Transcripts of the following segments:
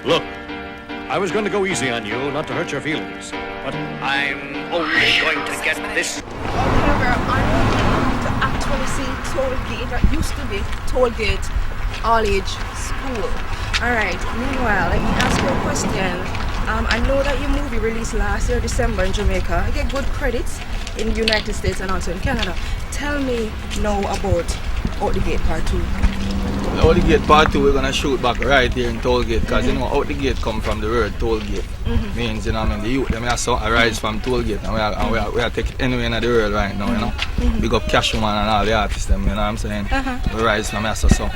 Look, I was going to go easy on you, not to hurt your feelings, but I'm only going to get this. Okay, we're on to actually see Tollgate. That used to be Tollgate All Age School. Alright, meanwhile, let me ask you a question. I know that your movie released last year, December, in Jamaica. You get good credits in the United States and also in Canada. Tell me now about Out the Gate Part 2. Out the Gate Part 2 we're gonna shoot back right here in Tollgate because you know Out the Gate come from the word Tollgate. Means, you know what I mean, the youth them have so arise from Tollgate and we are taking anywhere in the world right now, you know. Big up Cashman and all the artists them, you know what I'm saying? We rise from here so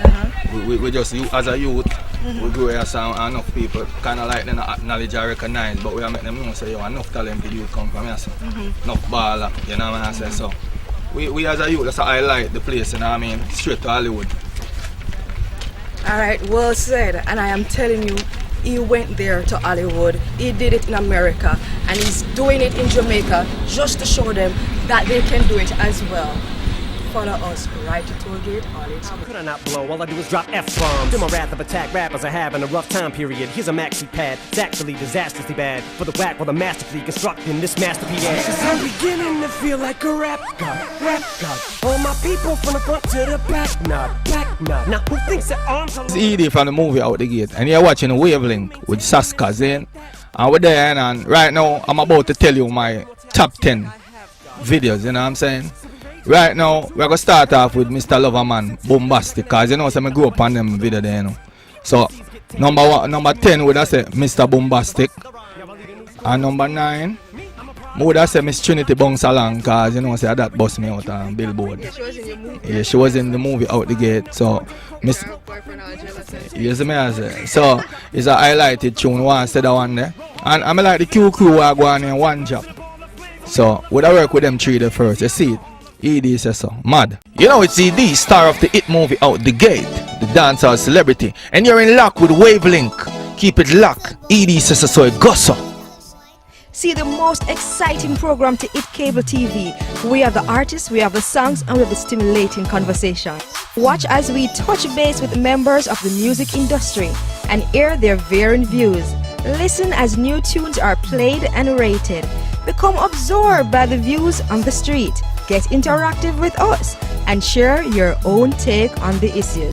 we just as a youth we grow here so enough people kinda like them acknowledge and recognize, but we are make them know say yo enough talented youth come from here so enough baller, you know what I'm saying? So we as a youth that's how I like the place, you know what I mean? Straight to Hollywood. Alright, well said. And I am telling you, he went there to Hollywood. He did it in America. And he's doing it in Jamaica just to show them that they can do it as well. Follow us right to Tollgate All Age School. How could I not blow? All I do is drop F-bombs. To my wrath of attack rappers are having a rough time period. Here's a maxi pad. It's actually disastrously bad. For the whack with a masterfully constructing this masterpiece. Cause I'm beginning to feel like a rap god. All my people from the front to the back nod. Now who thinks that arms are... It's ED from the movie Out the Gate and you're watching Wavelength with Saska Zane. And we're there and right now I'm about to tell you my top 10 videos, you know what I'm saying? Right now, we're going to start off with Mr. Loverman, Bombastic, because you know, so I grew up on them video there, you know. So, number 10 would I say Mr. Bombastic. And number 9, would I say Miss Trinity Bounce Along, because you know, say that bust me out on Billboard. She was in your movie. Yeah, she was in the movie Out the Gate. So, Miss... Yes, I say. So, it's a highlighted tune, one said that one there. And I like the Q crew are going in one job. So, would I work with them three there first, you see it? ED says so. Mad. You know it's ED, star of the hit movie Out the Gate, the dancehall celebrity. And you're in luck with Wavelength. Keep it locked. ED says so, it goes so. See the most exciting program to hit cable TV. We have the artists, we have the songs, and we have the stimulating conversation. Watch as we touch base with members of the music industry and hear their varying views. Listen as new tunes are played and rated. Become absorbed by the views on the street. Get interactive with us and share your own take on the issues.